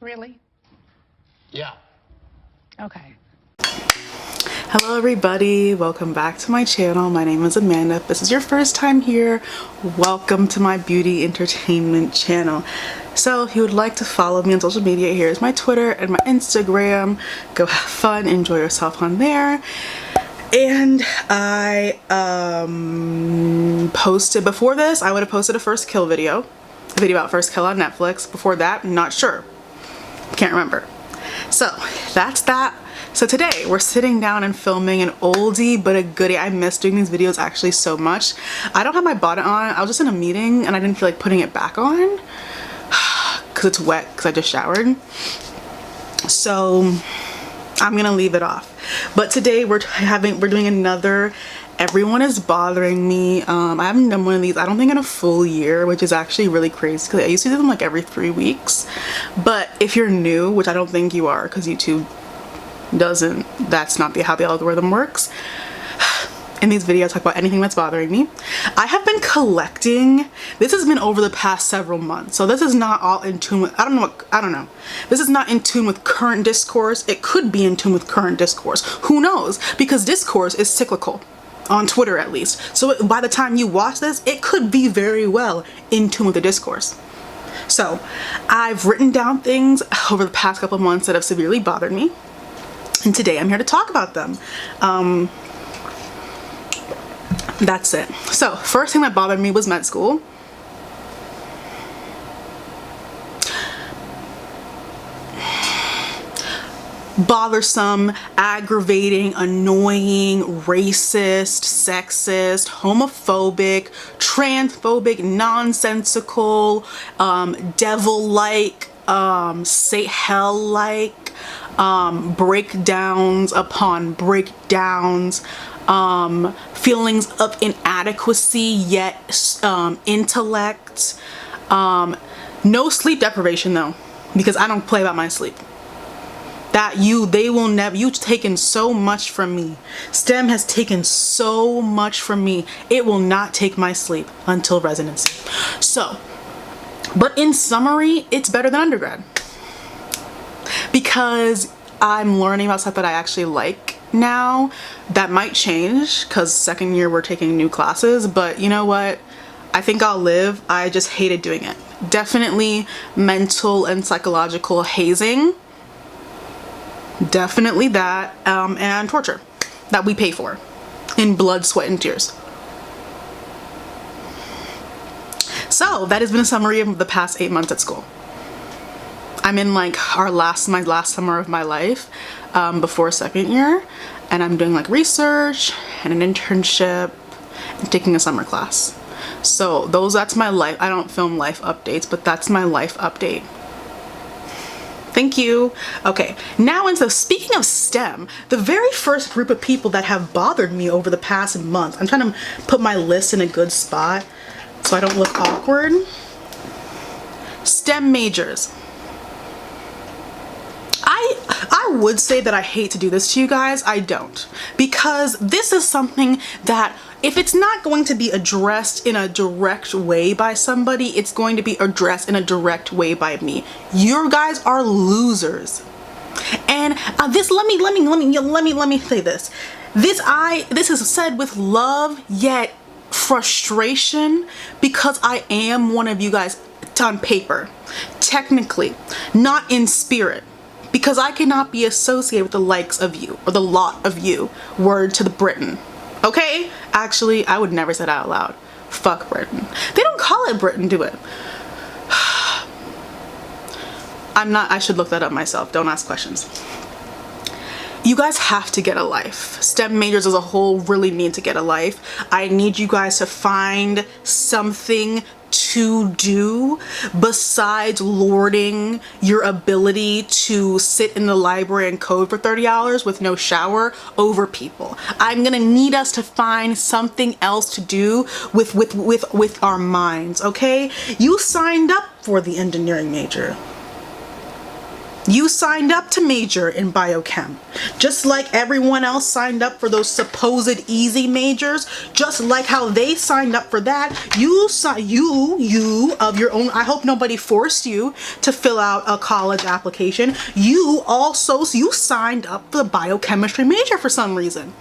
Really? Yeah. Okay. Hello everybody, welcome back to my channel. My name is Amanda. If this is your first time here, welcome to my beauty entertainment channel. So if you would like to follow me on social media, here's my Twitter and my Instagram. Go have fun, enjoy yourself on there. And I posted, before this I would have posted a first kill video, a video about first kill on Netflix. Before that, not sure, can't remember. So that's that. So today we're sitting down and filming an oldie but a goodie. I miss doing these videos actually so much. I don't have my bonnet on. I was just in a meeting and I didn't feel like putting it back on because it's wet because I just showered. So I'm gonna leave it off. But today we're doing another Everyone is Bothering Me. I haven't done one of these, I don't think, in a full year, which is actually really crazy because I used to do them like every 3 weeks. But if you're new, which I don't think you are because YouTube doesn't, that's not how the algorithm works. In these videos I talk about anything that's bothering me. I have been collecting, this has been over the past several months, so this is not all in tune with, I don't know. This is not in tune with current discourse. It could be in tune with current discourse. Who knows? Because discourse is cyclical. On Twitter at least. So by the time you watch this, it could be very well in tune with the discourse. So I've written down things over the past couple of months that have severely bothered me. And today I'm here to talk about them. That's it. So first thing that bothered me was med school. Bothersome, aggravating, annoying, racist, sexist, homophobic, transphobic, nonsensical, devil-like, say hell-like, breakdowns upon breakdowns, feelings of inadequacy yet intellect, no sleep deprivation though, because I don't play about my sleep. You've taken so much from me. STEM has taken so much from me. It will not take my sleep until residency. So, but in summary, it's better than undergrad. Because I'm learning about stuff that I actually like now. That might change because second year we're taking new classes, but you know what? I think I'll live. I just hated doing it. Definitely mental and psychological hazing. Definitely that, and torture that we pay for in blood, sweat, and tears. So that has been a summary of the past 8 months at school. I'm in like my last summer of my life before second year, and I'm doing like research and an internship and taking a summer class. So that's my life. I don't film life updates, but that's my life update. Thank you. Okay, now speaking of STEM, the very first group of people that have bothered me over the past month, I'm trying to put my list in a good spot so I don't look awkward. STEM majors. I would say that I hate to do this to you guys. I don't. Because this is something that if it's not going to be addressed in a direct way by somebody, it's going to be addressed in a direct way by me. You guys are losers. And let me say this. This is said with love yet frustration, because I am one of you guys on paper, technically, not in spirit. Because I cannot be associated with the likes of you, or the lot of you. Word to the Britain. Okay? Actually, I would never say that out loud. Fuck Britain. They don't call it Britain, do it? I should look that up myself. Don't ask questions. You guys have to get a life. STEM majors as a whole really need to get a life. I need you guys to find something to do besides lording your ability to sit in the library and code for 30 hours with no shower over people. I'm gonna need us to find something else to do with our minds, okay? You signed up for the engineering major. You signed up to major in biochem, just like everyone else signed up for those supposed easy majors, just like how they signed up for that. You of your own, I hope nobody forced you to fill out a college application. You signed up for the biochemistry major for some reason.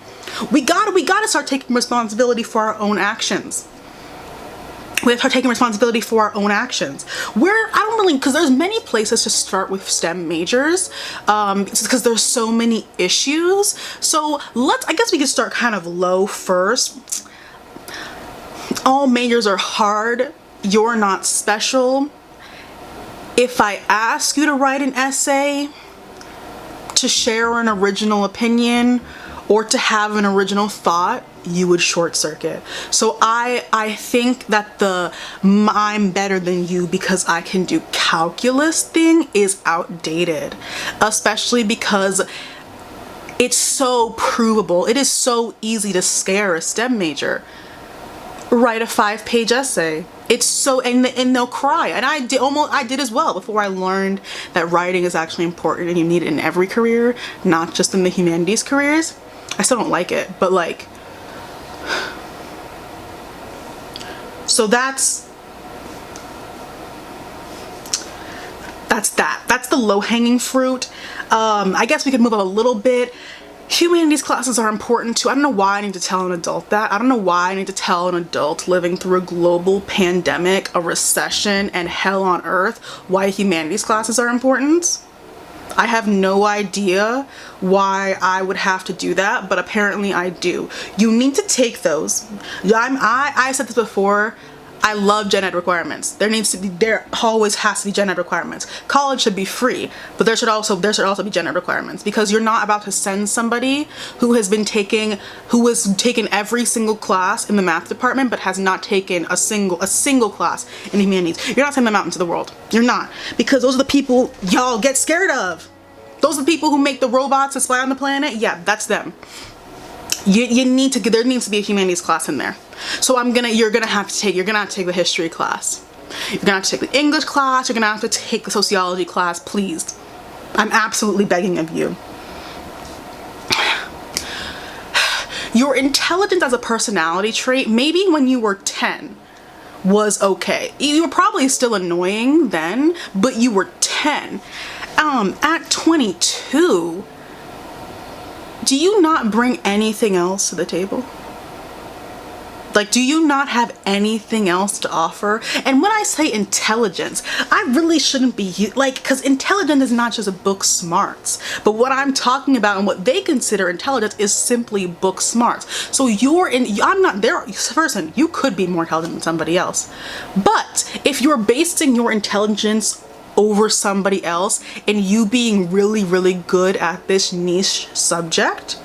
We gotta start taking responsibility for our own actions. We have to start taking responsibility for our own actions. Because there's many places to start with STEM majors, because there's so many issues. So I guess we could start kind of low first. All majors are hard. You're not special. If I ask you to write an essay, to share an original opinion, or to have an original thought, you would short circuit. So I think that the I'm better than you because I can do calculus thing is outdated, especially because it's so provable. It is so easy to scare a STEM major. Write a 5-page essay. It's so, and they'll cry. And I did as well before I learned that writing is actually important and you need it in every career, not just in the humanities careers. I still don't like it, but like, so that's that. That's the low-hanging fruit. I guess we could move up a little bit. Humanities classes are important too. I don't know why I need to tell an adult that. I don't know why I need to tell an adult living through a global pandemic, a recession, and hell on earth why humanities classes are important. I have no idea why I would have to do that, but apparently I do. You need to take those. I said this before. I love gen ed requirements. There always has to be gen ed requirements. College should be free, but there should also be gen ed requirements, because you're not about to send somebody who has taken every single class in the math department but has not taken a single class in humanities. You're not sending them out into the world. You're not, because those are the people y'all get scared of. Those are the people who make the robots that spy on the planet. Yeah, that's them. There needs to be a humanities class in there. So you're gonna have to take the history class. You're gonna have to take the English class. You're gonna have to take the sociology class, please. I'm absolutely begging of you. Your intelligence as a personality trait, maybe when you were 10, was okay. You were probably still annoying then, but you were 10. At 22, do you not bring anything else to the table? Like, do you not have anything else to offer? And when I say intelligence, I really shouldn't be because intelligence is not just book smarts. But what I'm talking about and what they consider intelligence is simply book smarts. So I'm not there. Person, you could be more intelligent than somebody else. But if you're basing your intelligence over somebody else and you being really, really good at this niche subject,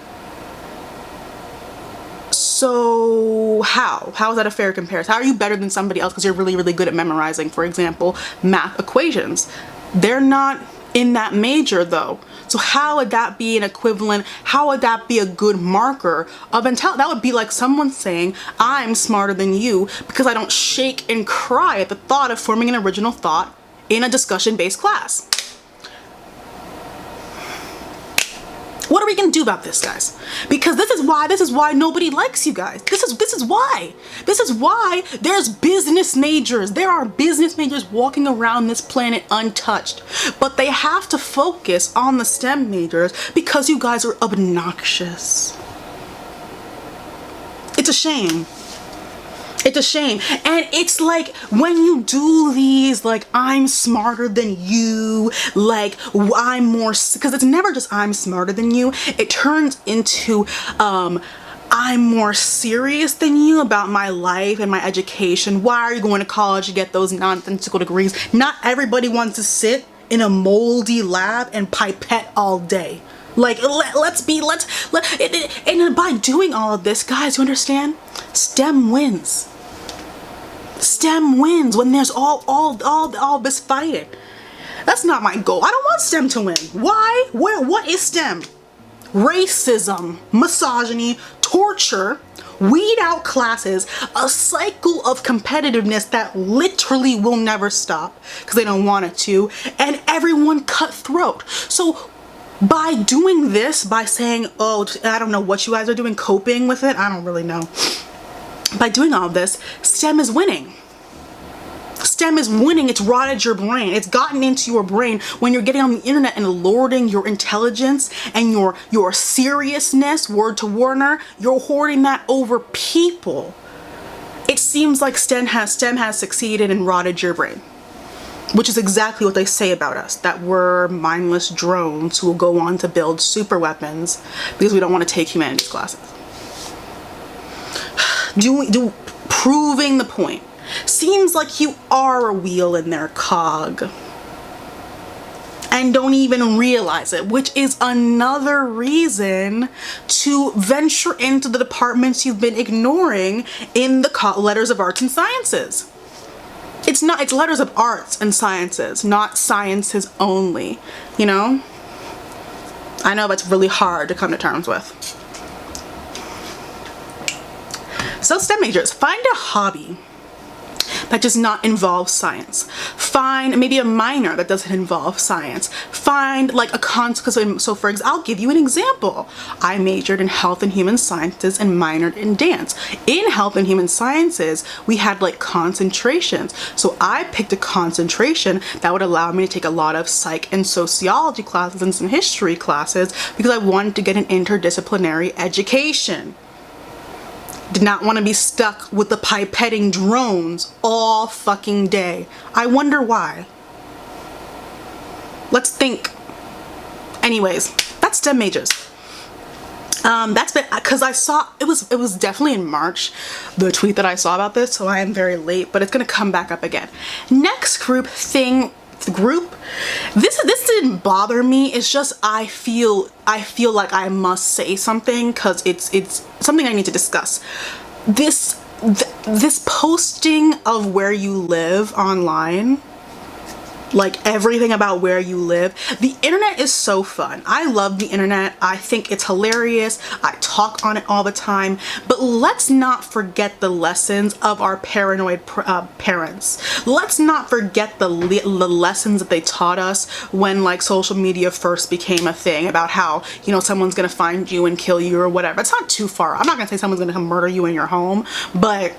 so how is that a fair comparison? How are you better than somebody else because you're really, really good at memorizing, for example, math equations? They're not in that major though. So how would that be an equivalent? How would that be a good marker of intelligence? That would be like someone saying, I'm smarter than you because I don't shake and cry at the thought of forming an original thought in a discussion-based class. What are we gonna do about this, guys? Because this is why nobody likes you guys. This is why there's business majors. There are business majors walking around this planet untouched, but they have to focus on the STEM majors because you guys are obnoxious. It's a shame. It's a shame. And it's like when you do these, like, I'm smarter than you, like, I'm more, because it's never just I'm smarter than you. It turns into, I'm more serious than you about my life and my education. Why are you going to college to get those nonsensical degrees? Not everybody wants to sit in a moldy lab and pipette all day. Like, and by doing all of this, guys, you understand? STEM wins. STEM wins when there's all this fighting. That's not my goal. I don't want STEM to win. Why? What is STEM? Racism, misogyny, torture, weed out classes, a cycle of competitiveness that literally will never stop because they don't want it to, and everyone cutthroat. So by doing this, by saying, oh, I don't know what you guys are doing, coping with it, I don't really know. By doing all this, STEM is winning. STEM is winning. It's rotted your brain. It's gotten into your brain when you're getting on the internet and lording your intelligence and your seriousness, word to Warner, you're hoarding that over people. It seems like STEM has succeeded and rotted your brain, which is exactly what they say about us, that we're mindless drones who will go on to build super weapons because we don't want to take humanities classes. Proving the point. Seems like you are a wheel in their cog and don't even realize it, which is another reason to venture into the departments you've been ignoring in the letters of arts and sciences. It's letters of arts and sciences, not sciences only, you know? I know that's really hard to come to terms with. So STEM majors, find a hobby that does not involve science. Find maybe a minor that doesn't involve science. Find like a so for example, I'll give you an example. I majored in health and human sciences and minored in dance. In health and human sciences, we had like concentrations. So I picked a concentration that would allow me to take a lot of psych and sociology classes and some history classes because I wanted to get an interdisciplinary education. Did not want to be stuck with the pipetting drones all fucking day. I wonder why. Let's think. Anyways, that's STEM majors. That's been, because I saw, it was definitely in March, the tweet that I saw about this, so I am very late, but it's gonna come back up again. Next group, this didn't bother me. It's just I feel like I must say something because it's something I need to discuss. This posting of where you live online, like everything about where you live. The internet is so fun. I love the internet. I think it's hilarious. I talk on it all the time. But let's not forget the lessons of our paranoid parents. Let's not forget the lessons that they taught us when like social media first became a thing, about how, you know, someone's gonna find you and kill you or whatever. It's not too far. I'm not gonna say someone's gonna come murder you in your home, but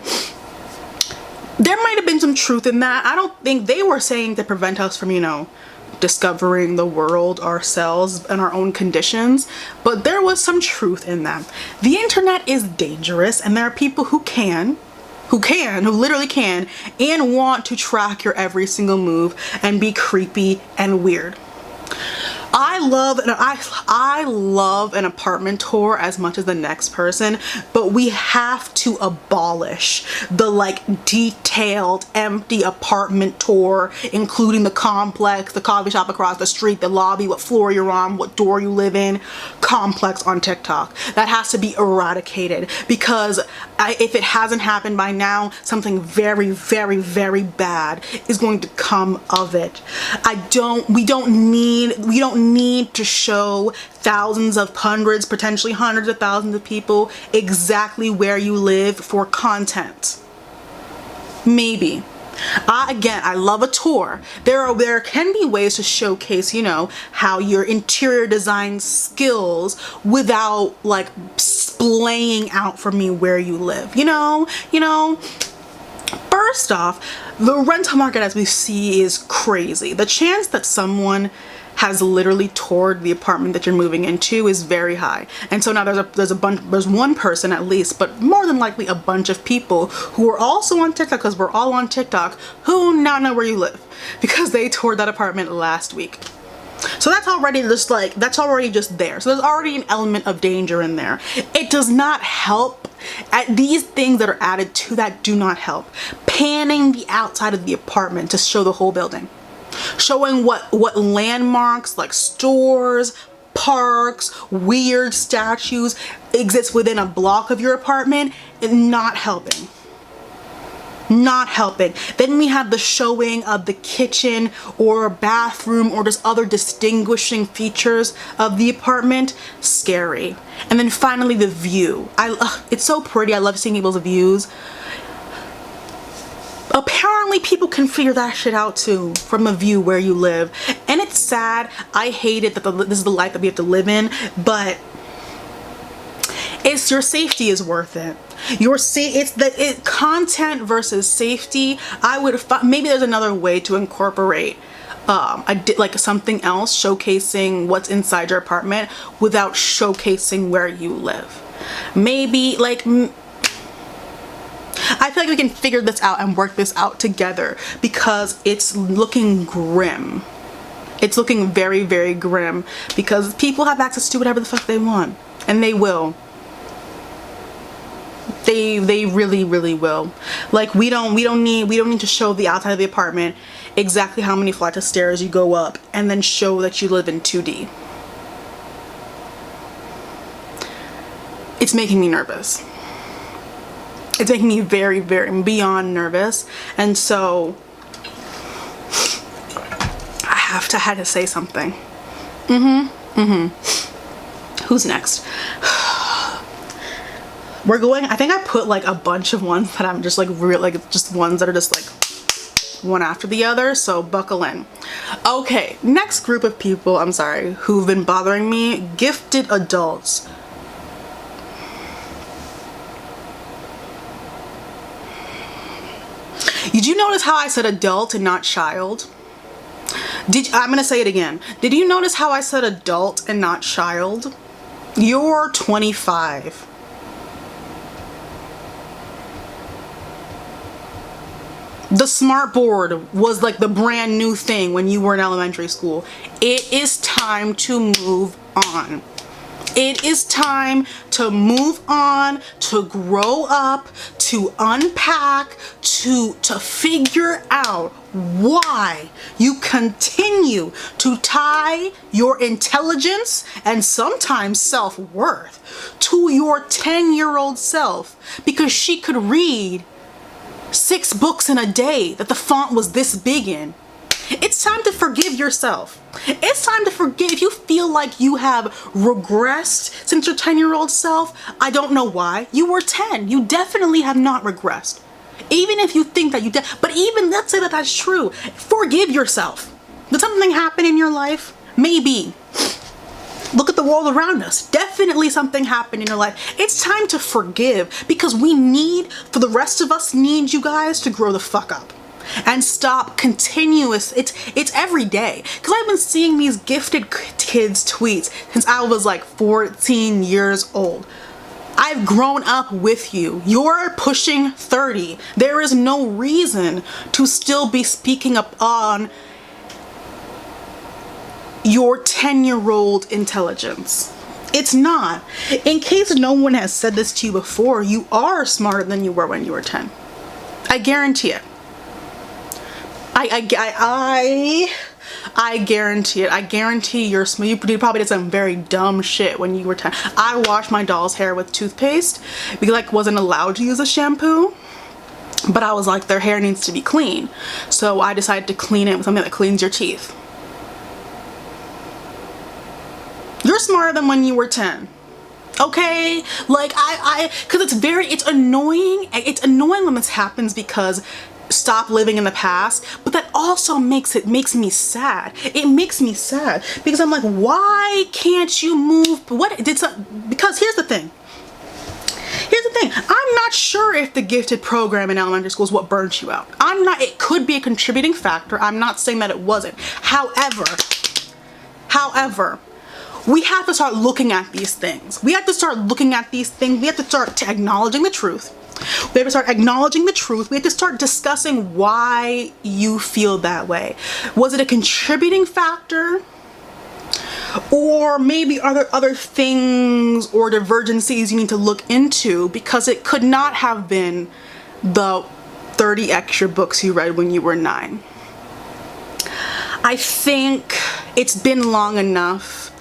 there might have been some truth in that. I don't think they were saying to prevent us from, you know, discovering the world ourselves and our own conditions, but there was some truth in that. The internet is dangerous, and there are people who literally can and want to track your every single move and be creepy and weird. I love an apartment tour as much as the next person, but we have to abolish the like detailed empty apartment tour, including the complex, the coffee shop across the street, the lobby, what floor you're on, what door you live in, complex on TikTok. That has to be eradicated, because if it hasn't happened by now, something very, very, very bad is going to come of it. We don't need to show thousands of hundreds, potentially hundreds of thousands of people exactly where you live for content. Maybe. Again, I love a tour. There can be ways to showcase, you know, how your interior design skills without like splaying out for me where you live. You know. First off, the rental market as we see is crazy. The chance that someone has literally toured the apartment that you're moving into is very high. And so now there's one person at least, but more than likely a bunch of people who are also on TikTok, because we're all on TikTok, who now know where you live because they toured that apartment last week. So that's already just there. So there's already an element of danger in there. It does not help. These things that are added to that do not help. Panning the outside of the apartment to show the whole building. Showing what landmarks like stores, parks, weird statues exist within a block of your apartment, and not helping. Not helping. Then we have the showing of the kitchen or bathroom or just other distinguishing features of the apartment. Scary. And then finally the view. It's so pretty. I love seeing people's views. Apparently people can figure that shit out too from a view where you live. And it's sad. I hate it that this is the life that we have to live in, but your safety is worth it. It's content versus safety. Maybe there's another way to incorporate like something else showcasing what's inside your apartment without showcasing where you live. Maybe like I feel like we can figure this out and work this out together, because it's looking grim. It's looking very, very grim, because people have access to whatever the fuck they want, and they will. They really, really will. Like we don't need to show the outside of the apartment, exactly how many flights of stairs you go up, and then show that you live in 2D. It's making me nervous. It's making me very, very beyond nervous, and so I had to say something. Who's next? I think I put like a bunch of ones that I'm just like just ones that are just like one after the other, so buckle in. Okay, next group of people, I'm sorry, who've been bothering me: gifted adults. Did you notice how I said adult and not child? I'm gonna say it again. Did you notice how I said adult and not child? You're 25. The smart board was like the brand new thing when you were in elementary school. It is time to move on. It is time to move on, to grow up, to unpack, to figure out why you continue to tie your intelligence and sometimes self-worth to your 10-year-old self because she could read 6 books in a day that the font was this big in. It's time to forgive yourself. It's time to forgive. If you feel like you have regressed since your 10-year-old self, I don't know why. You were 10. You definitely have not regressed. Even if you think that you did, but even let's say that that's true, forgive yourself. Did something happen in your life? Maybe. Look at the world around us. Definitely something happened in your life. It's time to forgive, because the rest of us need you guys to grow the fuck up and stop it's every day, because I've been seeing these gifted kids tweets since I was like 14 years old. I've grown up with you. You're pushing 30. There is no reason to still be speaking up on your 10-year-old intelligence. It's not. In case no one has said this to you before, you are smarter than you were when you were 10. I guarantee it. I guarantee it. I guarantee you're smart. You probably did some very dumb shit when you were 10. I washed my doll's hair with toothpaste because I wasn't allowed to use a shampoo. But I was like, their hair needs to be clean. So I decided to clean it with something that cleans your teeth. You're smarter than when you were 10. Okay? Like, because it's annoying. It's annoying when this happens, because stop living in the past, but that also makes me sad. It makes me sad because I'm like, why can't you move? Because here's the thing. I'm not sure if the gifted program in elementary school is what burnt you out. It could be a contributing factor. I'm not saying that it wasn't. However, we have to start looking at these things. We have to start acknowledging the truth. We have to start acknowledging the truth. We have to start discussing why you feel that way. Was it a contributing factor? Or maybe are there other things or divergencies you need to look into, because it could not have been the 30 extra books you read when you were 9. I think it's been long enough.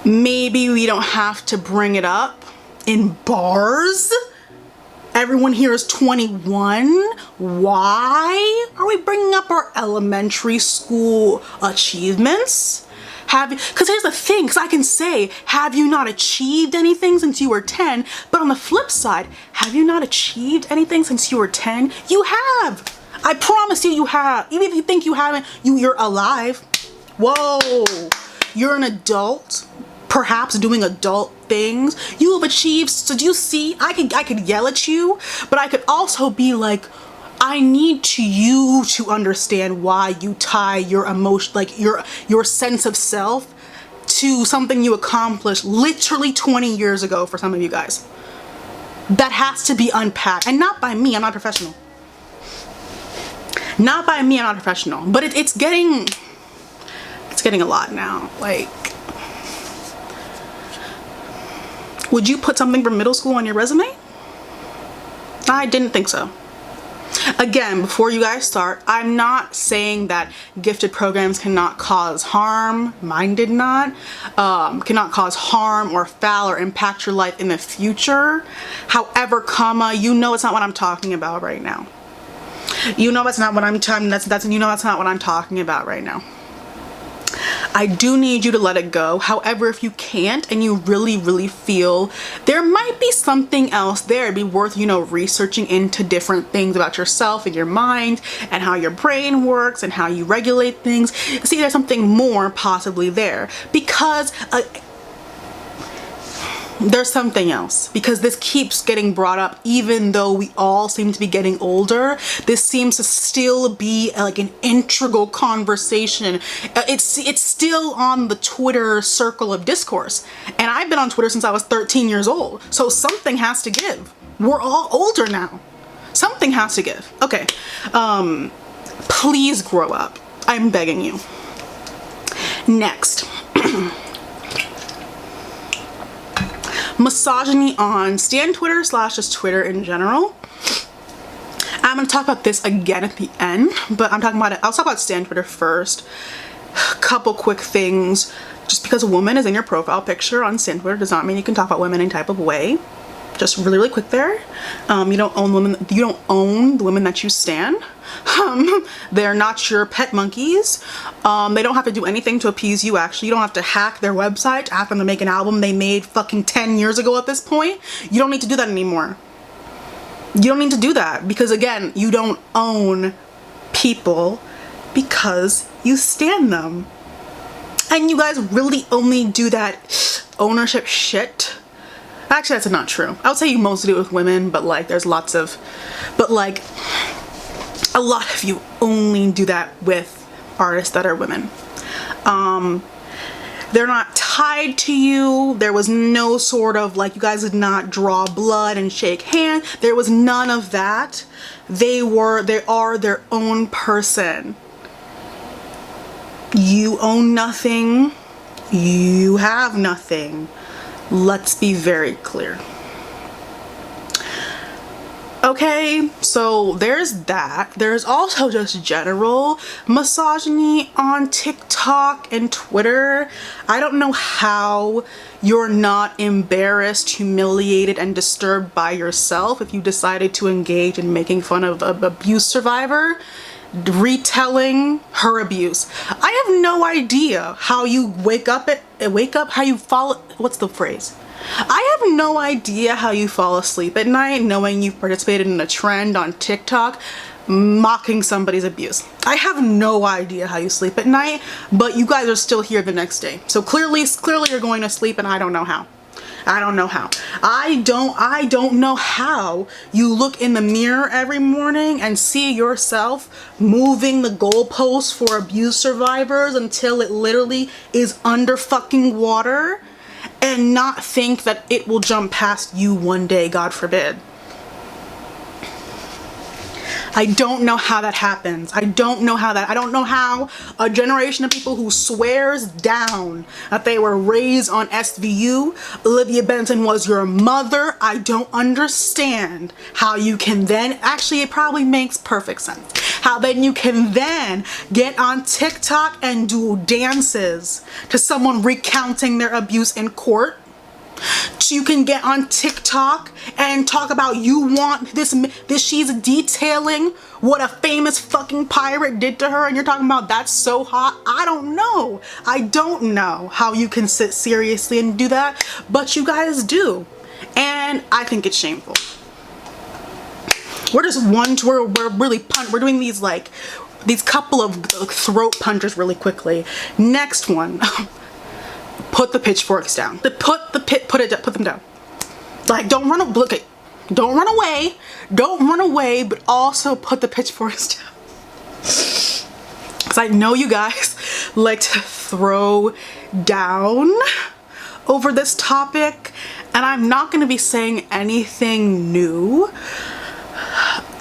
Maybe we don't have to bring it up in bars Everyone here is 21. Why are we bringing up our elementary school achievements? Because here's the thing, because I can say, have you not achieved anything since you were 10? But on the flip side, have you not achieved anything since you were 10? You have. I promise you, you have. Even if you think you haven't, you're alive. Whoa. You're an adult, perhaps doing adult things. You have achieved. So do you see? I could yell at you, but I could also be like, I need you to understand why you tie your emotion, like your sense of self, to something you accomplished literally 20 years ago for some of you guys. That has to be unpacked, and not by me. I'm not professional. Not by me. I'm not professional. But it's getting a lot now. Like, would you put something from middle school on your resume? I didn't think so. Again, before you guys start, I'm not saying that gifted programs cannot cause harm. Mine did not. Cannot cause harm or foul or impact your life in the future. However, you know it's not what I'm talking about right now. You know that's not what I'm talking. You know that's not what I'm talking about right now. I do need you to let it go. However, if you can't and you really feel there might be something else there, it'd be worth, researching into different things about yourself and your mind and how your brain works and how you regulate things. See, there's something more possibly there, because there's something else, because this keeps getting brought up. Even though we all seem to be getting older, this seems to still be like an integral conversation. It's still on the Twitter circle of discourse, and I've been on Twitter since I was 13 years old, so something has to give. We're all older now. Something has to give. Okay, please grow up. I'm begging you. Next. Misogyny on Stan Twitter / just Twitter in general. I'm going to talk about this again at the end, but I'll talk about Stan Twitter first. Couple quick things. Just because a woman is in your profile picture on Stan Twitter does not mean you can talk about women in any type of way. Just really quick there. You don't own women. You don't own the women that you stan. They're not your pet monkeys. They don't have to do anything to appease you. Actually, you don't have to hack their website to ask them to make an album they made fucking 10 years ago at this point. You don't need to do that anymore. You don't need to do that, because again, you don't own people because you stan them. And you guys really only do that ownership shit. Actually, that's not true. I would say you mostly do it with women, but like there's lots of, but like a lot of you only do that with artists that are women. They're not tied to you. There was no sort of like, you guys did not draw blood and shake hands. There was none of that. They are their own person. You own nothing. You have nothing. Let's be very clear. Okay, so there's that. There's also just general misogyny on TikTok and Twitter. I don't know how you're not embarrassed, humiliated, and disturbed by yourself if you decided to engage in making fun of an abuse survivor, retelling her abuse. I have no idea how you how you fall, what's the phrase? I have no idea how you fall asleep at night knowing you've participated in a trend on TikTok mocking somebody's abuse. I have no idea how you sleep at night, but you guys are still here the next day. So clearly you're going to sleep, and I don't know how. I don't know how. I don't know how you look in the mirror every morning and see yourself moving the goalposts for abuse survivors until it literally is under fucking water, and not think that it will jump past you one day, God forbid. I don't know how that happens. I don't know how a generation of people who swears down that they were raised on SVU, Olivia Benson was your mother. I don't understand how you can then, actually it probably makes perfect sense, how then you can then get on TikTok and do dances to someone recounting their abuse in court. You can get on TikTok and talk about you want this she's detailing what a famous fucking pirate did to her, and you're talking about that's so hot. I don't know how you can sit seriously and do that, but you guys do, and I think it's shameful. We're just we're really we're doing these like these couple of throat punchers really quickly. Next one. Put the pitchforks down. Put them down. Like, don't run away. Don't run away, but also put the pitchforks down. Because I know you guys like to throw down over this topic, and I'm not going to be saying anything new.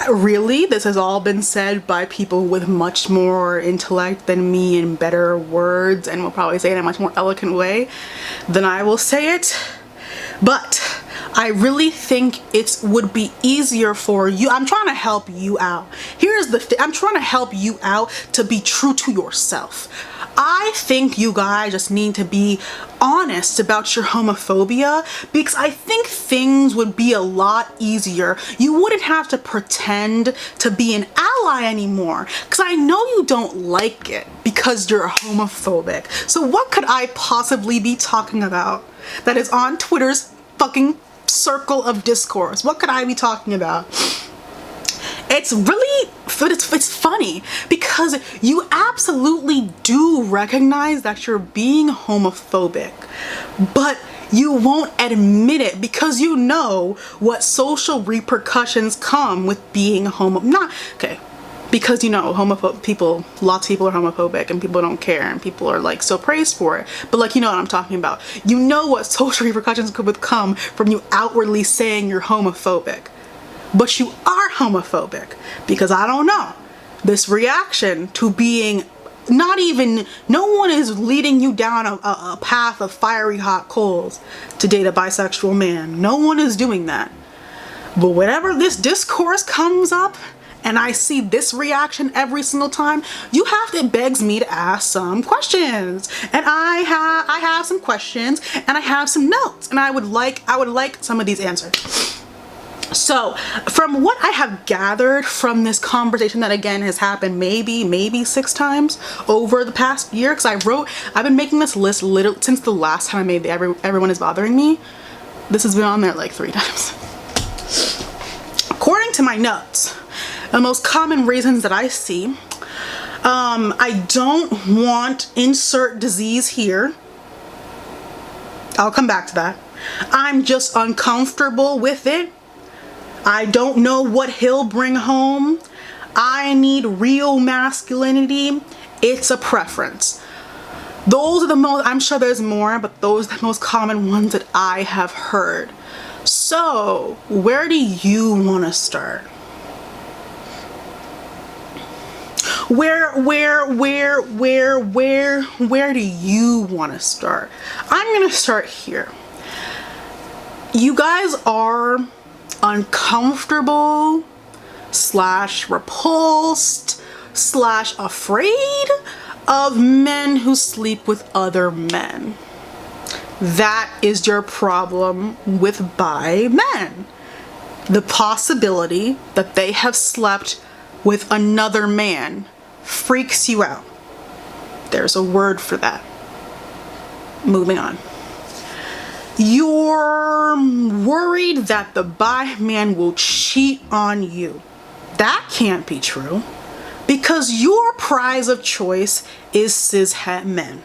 Really, this has all been said by people with much more intellect than me and better words, and will probably say it in a much more eloquent way than I will say it. But I really think it would be easier for you. I'm trying to help you out. Here's the thing. I'm trying to help you out to be true to yourself. I think you guys just need to be honest about your homophobia, because I think things would be a lot easier. You wouldn't have to pretend to be an ally anymore, because I know you don't like it because you're homophobic. So what could I possibly be talking about that is on Twitter's fucking circle of discourse? What could I be talking about? It's really, it's funny because you absolutely do recognize that you're being homophobic, but you won't admit it because you know what social repercussions come with being because you know lots of people are homophobic and people don't care and people are like so praised for it, but like, you know what I'm talking about. You know what social repercussions could come from you outwardly saying you're homophobic. But you are homophobic because I don't know, this reaction to being no one is leading you down a path of fiery hot coals to date a bisexual man. No one is doing that. But whenever this discourse comes up and I see this reaction every single time, it begs me to ask some questions. And I have some questions and I have some notes, and I would like some of these answered. So from what I have gathered from this conversation that again has happened maybe 6 times over the past year, because I've been making this list since the last time I made the Everyone Is Bothering Me. This has been on there like 3 times. According to my notes, the most common reasons that I see, I don't want insert disease here. I'll come back to that. I'm just uncomfortable with it. I don't know what he'll bring home. I need real masculinity. It's a preference. Those are the most, I'm sure there's more, but those are the most common ones that I have heard. So, where do you want to start? Where do you want to start? I'm going to start here. You guys are uncomfortable / repulsed / afraid of men who sleep with other men. That is your problem with bi men. The possibility that they have slept with another man freaks you out. There's a word for that. Moving on. You're worried that the bi man will cheat on you. That can't be true, because your prize of choice is cishet men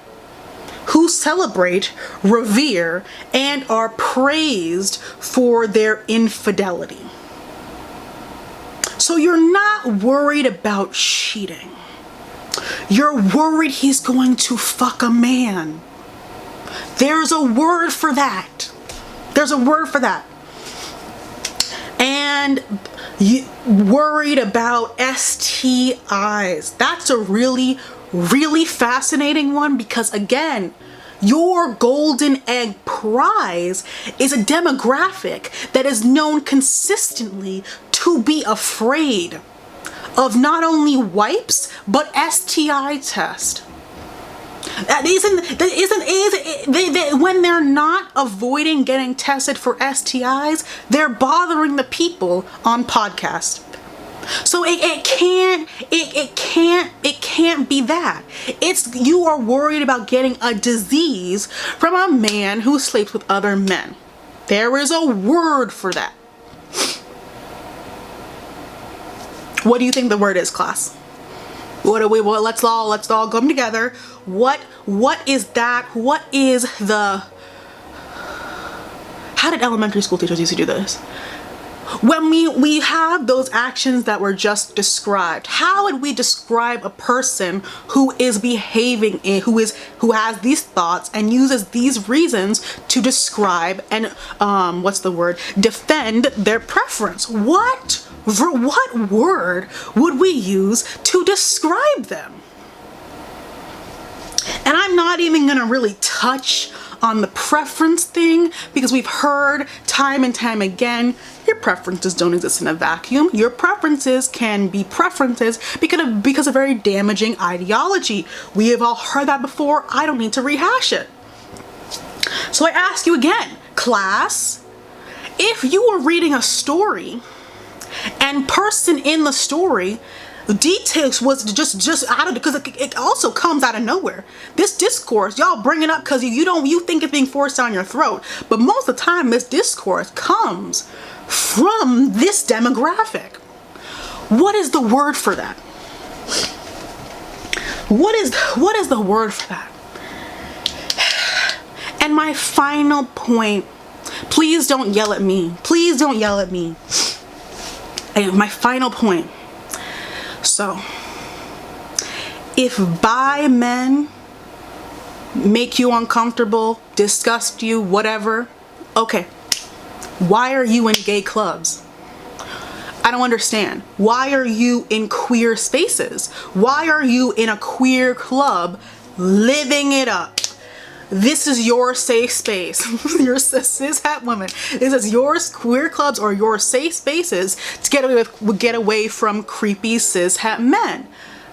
who celebrate, revere, and are praised for their infidelity. So you're not worried about cheating. You're worried he's going to fuck a man. There's a word for that. There's a word for that. And you worried about STIs. That's a really, really fascinating one, because again, your golden egg prize is a demographic that is known consistently to be afraid of not only wipes, but STI test. when they're not avoiding getting tested for STIs, they're bothering the people on podcasts. So it can't be that. It's you are worried about getting a disease from a man who sleeps with other men. There is a word for that. What do you think the word is, class? Let's all come together. What is that? What is the... How did elementary school teachers used to do this? When we have those actions that were just described, how would we describe a person who is behaving who has these thoughts and uses these reasons to describe and defend their preference? What word would we use to describe them? And I'm not even gonna really touch on the preference thing, because we've heard time and time again, your preferences don't exist in a vacuum. Your preferences can be preferences because of very damaging ideology. We have all heard that before. I don't need to rehash it. So I ask you again, class, if you were reading a story and person in the story details was just out of, because it also comes out of nowhere. This discourse, y'all bring it up because you think it's being forced down your throat, but most of the time this discourse comes from this demographic. What is the word for that? What is the word for that? And my final point, please don't yell at me. Please don't yell at me. And my final point. So, if bi men make you uncomfortable, disgust you, whatever, okay, why are you in gay clubs? I don't understand. Why are you in queer spaces? Why are you in a queer club living it up? This is your safe space. You're a cis-het woman. This is your queer clubs or your safe spaces to get away from creepy cis-het men.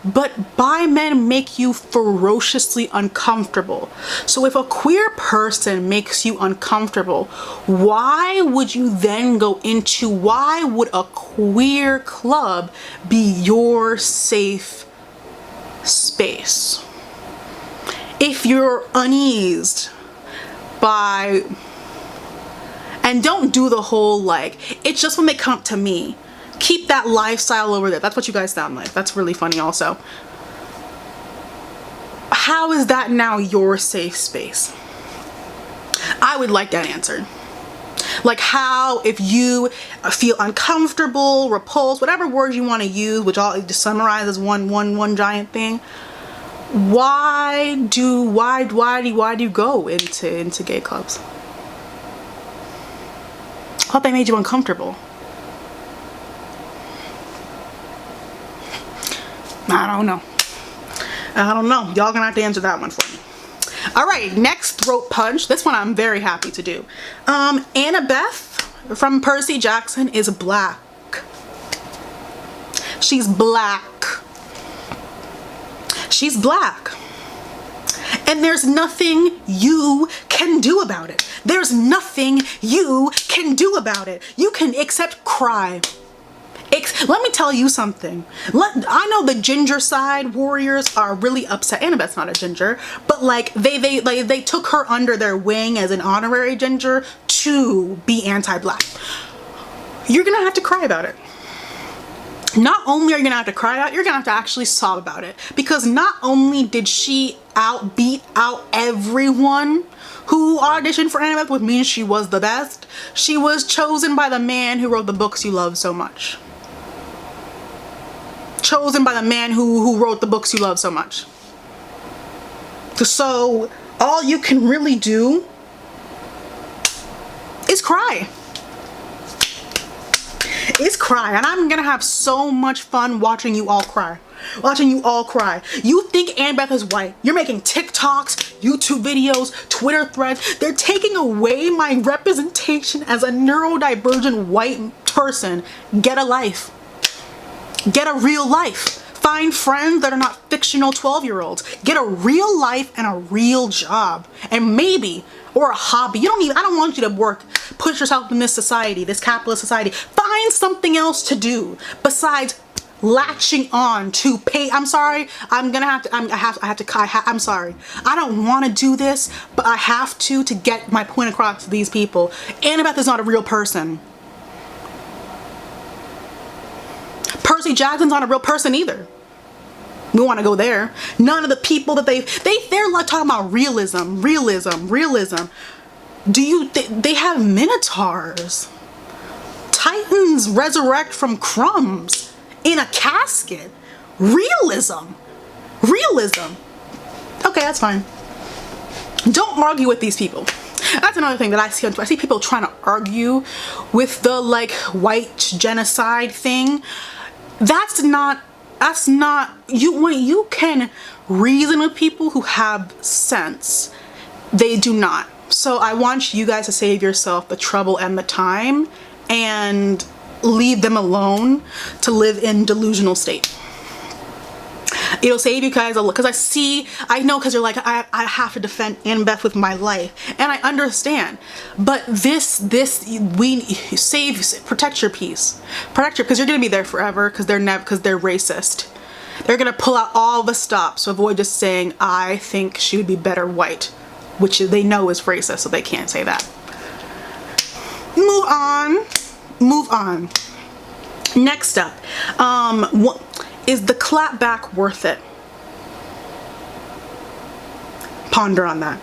But bi men make you ferociously uncomfortable. So if a queer person makes you uncomfortable, why would you then why would a queer club be your safe space? If you're uneased by, and don't do the whole it's just when they come to me. Keep that lifestyle over there. That's what you guys sound like. That's really funny also. How is that now your safe space? I would like that answered. How, if you feel uncomfortable, repulsed, whatever words you want to use, which all just summarize as one giant thing. Why do you go into gay clubs? I thought they made you uncomfortable. I don't know. Y'all gonna have to answer that one for me. All right, next throat punch. This one I'm very happy to do. Annabeth from Percy Jackson is black. She's black. She's black. And there's nothing you can do about it. There's nothing you can do about it. You can except cry. Let me tell you something. I know the ginger side warriors are really upset. Annabeth's not a ginger, but they took her under their wing as an honorary ginger to be anti-black. You're gonna have to cry about it. Not only are you gonna have to cry out, you're gonna have to actually sob about it. Because not only did she beat out everyone who auditioned for Annabeth, which means she was the best, she was chosen by the man who wrote the books you love so much. Chosen by the man who wrote the books you love so much. So all you can really do is cry. And I'm gonna have so much fun watching you all cry. You think Annabeth is white. You're making TikToks, YouTube videos, Twitter threads. They're taking away my representation as a neurodivergent white person. Get a life. Get a real life. Find friends that are not fictional 12-year-olds. Get a real life and a real job. And maybe, or a hobby. I don't want you to work, push yourself in this society, this capitalist society. Find something else to do besides latching on to pay. I'm sorry, I'm sorry. I don't want to do this, but I have to get my point across to these people. Annabeth is not a real person. Percy Jackson's not a real person either. We want to go there. None of the people that they're like talking about realism. They have minotaurs. Titans resurrect from crumbs in a casket. Realism. Okay, that's fine. Don't argue with these people. That's another thing that I see on Twitter. I see people trying to argue with the like white genocide thing. That's not you. When you can reason with people who have sense, they do not. So I want you guys to save yourself the trouble and the time and leave them alone to live in delusional state. It'll save you guys a lot, because I know, because you're like, I have to defend Annabeth with my life, and I understand, but protect your peace, because you're gonna be there forever, because they're racist. They're gonna pull out all the stops to avoid just saying, I think she would be better white, which they know is racist, so they can't say that. Move on. Next up, is the clapback worth it? Ponder on that.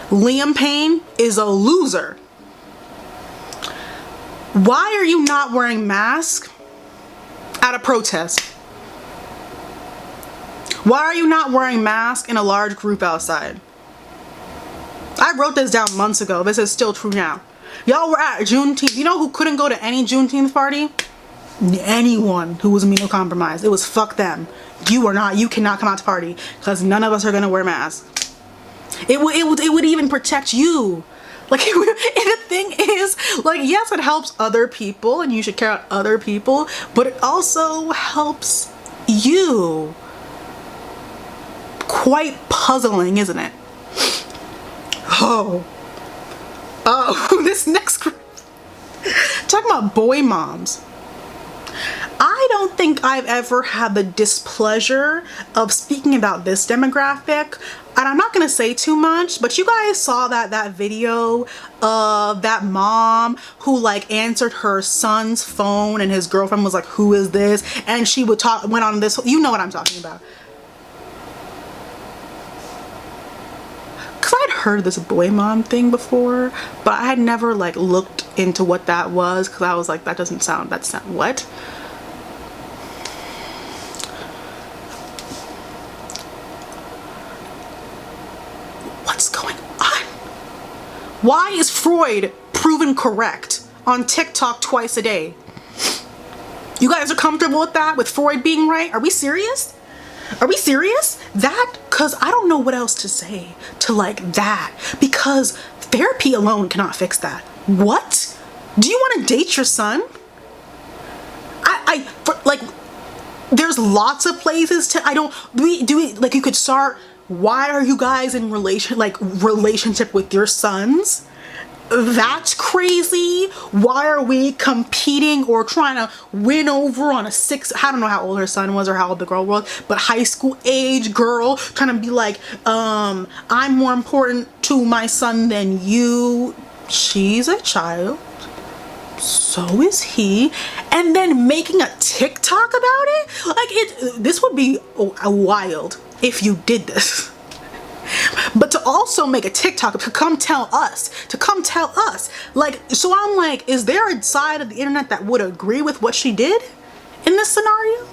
Liam Payne is a loser. Why are you not wearing masks at a protest? Why are you not wearing masks in a large group outside? I wrote this down months ago. This is still true now. Y'all were at Juneteenth. You know who couldn't go to any Juneteenth party? Anyone who was immunocompromised. It was fuck them. You cannot come out to party, because none of us are gonna wear masks. It would even protect you. Like, and the thing is, like, yes, it helps other people and you should care about other people, but it also helps you. Quite puzzling, isn't it? Oh, this next group. Talking about boy moms. I don't think I've ever had the displeasure of speaking about this demographic, and I'm not gonna say too much, but you guys saw that video of that mom who like answered her son's phone and his girlfriend was like, who is this? And she went on this, you know what I'm talking about. Cause I'd heard this boy mom thing before, but I had never like looked into what that was, because I was like, that's what? What's going on? Why is Freud proven correct on TikTok twice a day? You guys are comfortable with that? With Freud being right? Are we serious? Cause I don't know what else to say to like that, because therapy alone cannot fix that. What? Do you want to date your son? There's lots of places to, like, you could start, why are you guys in relationship with your sons? That's crazy. Why are we competing or trying to win over on I don't know how old her son was or how old the girl was, but high school age girl trying to be like, I'm more important to my son than you. She's a child. So is he. And then making a TikTok about it? Like, this would be wild if you did this. But to also make a TikTok to come tell us, like, so I'm like, is there a side of the internet that would agree with what she did in this scenario?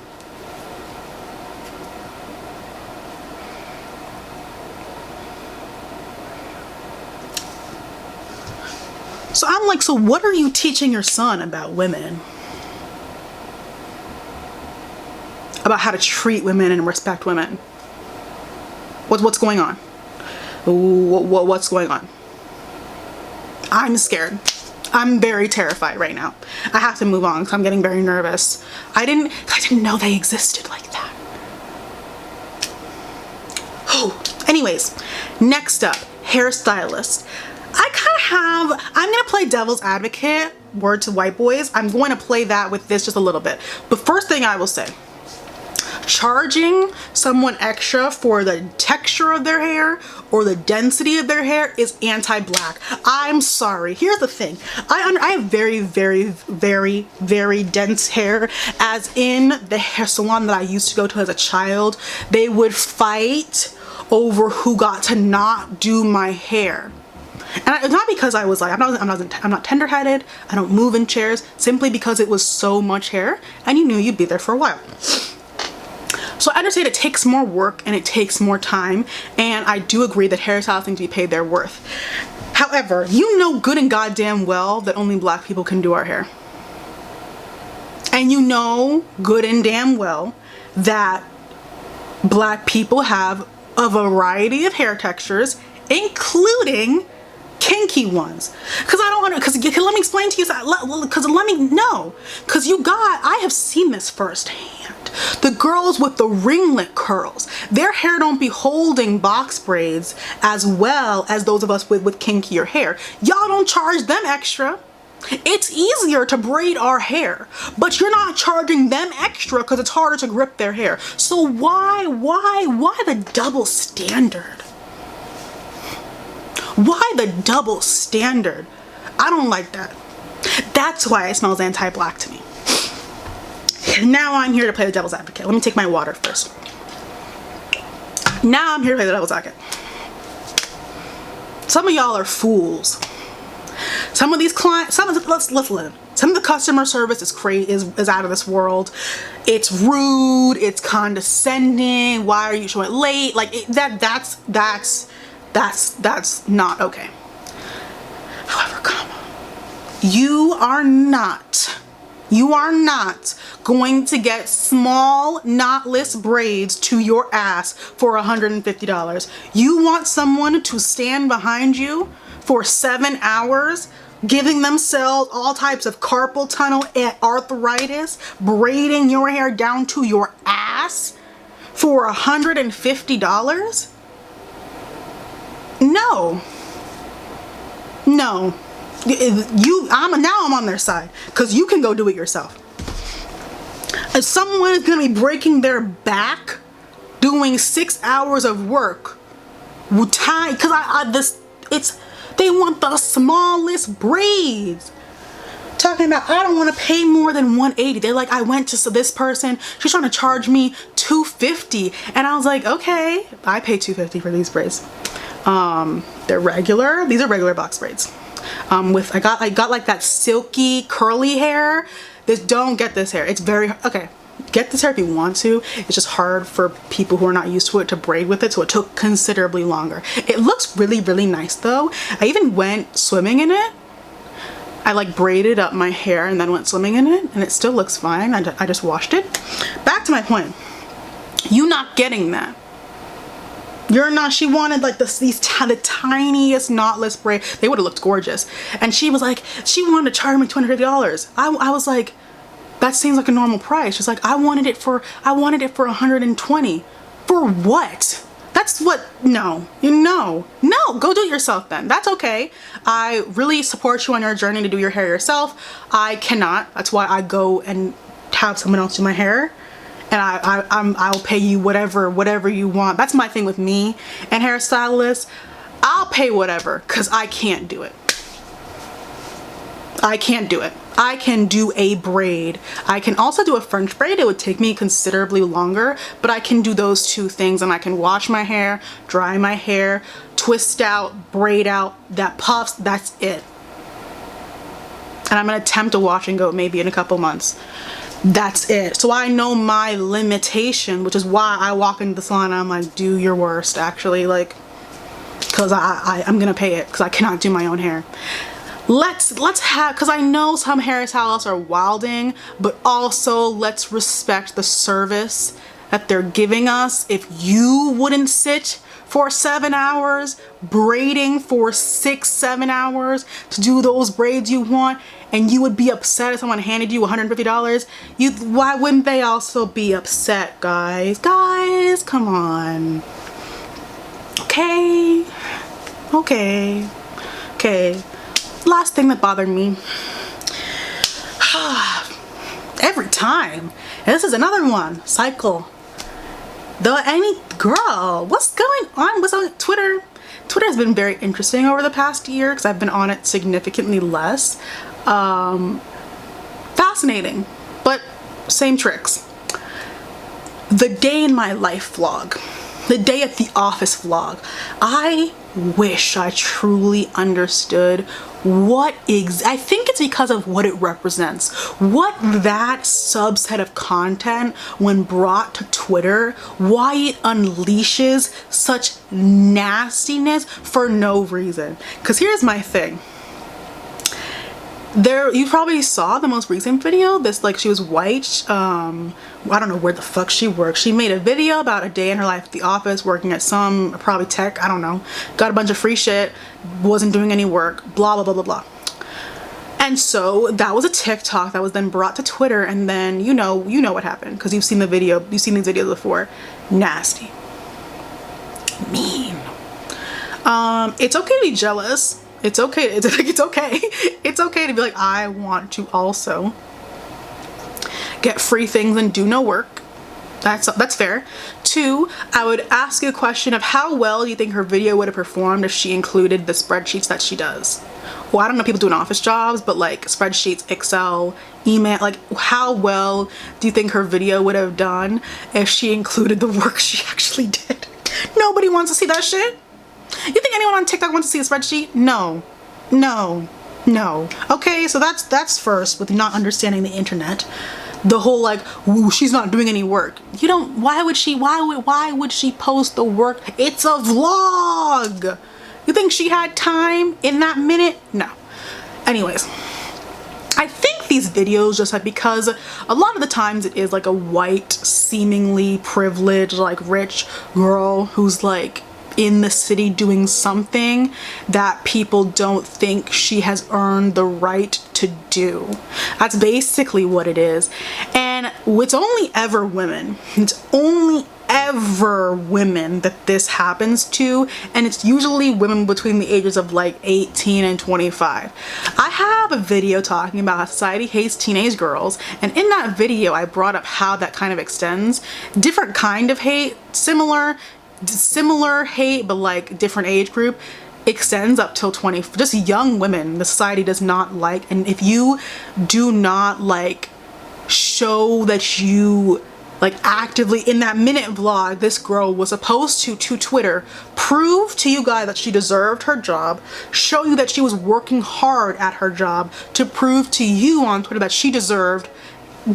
So I'm like, so what are you teaching your son about women? About how to treat women and respect women? What's going on? What's going on? I'm scared. I'm very terrified right now. I have to move on because I'm getting very nervous. I didn't know they existed like that. Anyways, next up, hairstylist. I'm gonna play devil's advocate, word to white boys. I'm going to play that with this just a little bit. But first thing I will say, charging someone extra for the texture of their hair or the density of their hair is anti-black. I'm sorry. Here's the thing. I have very, very, very, very dense hair, as in the hair salon that I used to go to as a child. They would fight over who got to not do my hair. And it's not because I was like, I'm not tender-headed, I don't move in chairs, simply because it was so much hair and you knew you'd be there for a while. So I understand it takes more work and it takes more time, and I do agree that hairstylists need to be paid their worth. However, you know good and goddamn well that only black people can do our hair. And you know good and damn well that black people have a variety of hair textures, including kinky ones. Because I don't want to, because let me explain to you, because let me know, because I have seen this firsthand. The girls with the ringlet curls, their hair don't be holding box braids as well as those of us with kinkier hair. Y'all don't charge them extra. It's easier to braid our hair, but you're not charging them extra because it's harder to grip their hair. So why the double standard? Why the double standard? I don't like that. That's why it smells anti-black to me. Now I'm here to play the devil's advocate. Let me take my water first. Now I'm here to play the devil's advocate. Some of y'all are fools. Some of these clients, some of the customer service is out of this world. It's rude, it's condescending. Why are you showing late? Like that's not okay. However, you are not going to get small knotless braids to your ass for $150. You want someone to stand behind you for 7 hours, giving themselves all types of carpal tunnel and arthritis, braiding your hair down to your ass for $150? No. I'm on their side, because you can go do it yourself. If someone is going to be breaking their back doing 6 hours of work, they want the smallest braids. Talking about, I don't want to pay more than $180. They're like, I went to this person, she's trying to charge me $250, and I was like, okay, I pay $250 for these braids. They're regular. These are regular box braids. I got like that silky curly hair. Don't get this hair. It's very okay. Get this hair if you want to. It's just hard for people who are not used to it to braid with it, so it took considerably longer. It looks really, really nice though. I even went swimming in it. I like braided up my hair and then went swimming in it, and it still looks fine. I just washed it. Back to my point. You not getting that. You're not. She wanted like the tiniest knotless braid. They would have looked gorgeous. And she was like, she wanted to charge me $250. I was like, that seems like a normal price. She's like, I wanted it for $120. For what? That's what, no, go do it yourself then. That's okay. I really support you on your journey to do your hair yourself. I cannot. That's why I go and have someone else do my hair. And I'll pay you whatever you want. That's my thing with me and hairstylists. I'll pay whatever, because I can't do it. I can't do it. I can do a braid. I can also do a French braid. It would take me considerably longer, but I can do those two things, and I can wash my hair, dry my hair, twist out, braid out, that puffs, that's it. And I'm gonna attempt a wash and go maybe in a couple months. That's it. So I know my limitation, which is why I walk into the salon and I'm like, do your worst, actually, like, because I'm gonna pay it, because I cannot do my own hair. Let's have, because I know some hairstylists are wilding, but also let's respect the service that they're giving us. If you wouldn't sit for 7 hours, braiding for 6-7 hours to do those braids you want, and you would be upset if someone handed you $150, why wouldn't they also be upset, guys? Guys, come on. Okay, Okay. Last thing that bothered me. Every time. And this is another one. Cycle. Girl, what's going on? What's on Twitter? Twitter has been very interesting over the past year because I've been on it significantly less. Fascinating, but same tricks. The day in my life vlog, the day at the office vlog. I wish I truly understood I think it's because of what it represents. What that subset of content, when brought to Twitter, why it unleashes such nastiness for no reason. Because here's my thing. You probably saw the most recent video. She was white. I don't know where the fuck she works. She made a video about a day in her life at the office, working at some, probably tech, I don't know. Got a bunch of free shit, wasn't doing any work, blah, blah, blah, blah, blah. And so that was a TikTok that was then brought to Twitter, and then you know what happened, because you've seen the video, you've seen these videos before. Nasty. Mean. It's okay to be jealous. It's okay. It's okay. It's okay to be like, I want to also get free things and do no work. That's fair. 2, I would ask you a question of how well do you think her video would have performed if she included the spreadsheets that she does. Well, I don't know people doing office jobs, but like spreadsheets, Excel, email, like how well do you think her video would have done if she included the work she actually did? Nobody wants to see that shit. You think anyone on TikTok wants to see a spreadsheet? No. Okay, so that's first with not understanding the internet. The whole like, ooh, she's not doing any work. Why would she post the work? It's a vlog. You think she had time in that minute? No. Anyways, I think these videos just like, because a lot of the times it is like a white, seemingly privileged, like rich girl who's like in the city doing something that people don't think she has earned the right to do. That's basically what it is. And it's only ever women. It's only ever women that this happens to, and it's usually women between the ages of like 18 and 25. I have a video talking about how society hates teenage girls, and in that video I brought up how that kind of extends. Different kind of hate, similar hate, but like different age group, extends up till 20. Just young women the society does not like, and if you do not like show that you like actively in that minute vlog, this girl was supposed to Twitter prove to you guys that she deserved her job, show you that she was working hard at her job to prove to you on Twitter that she deserved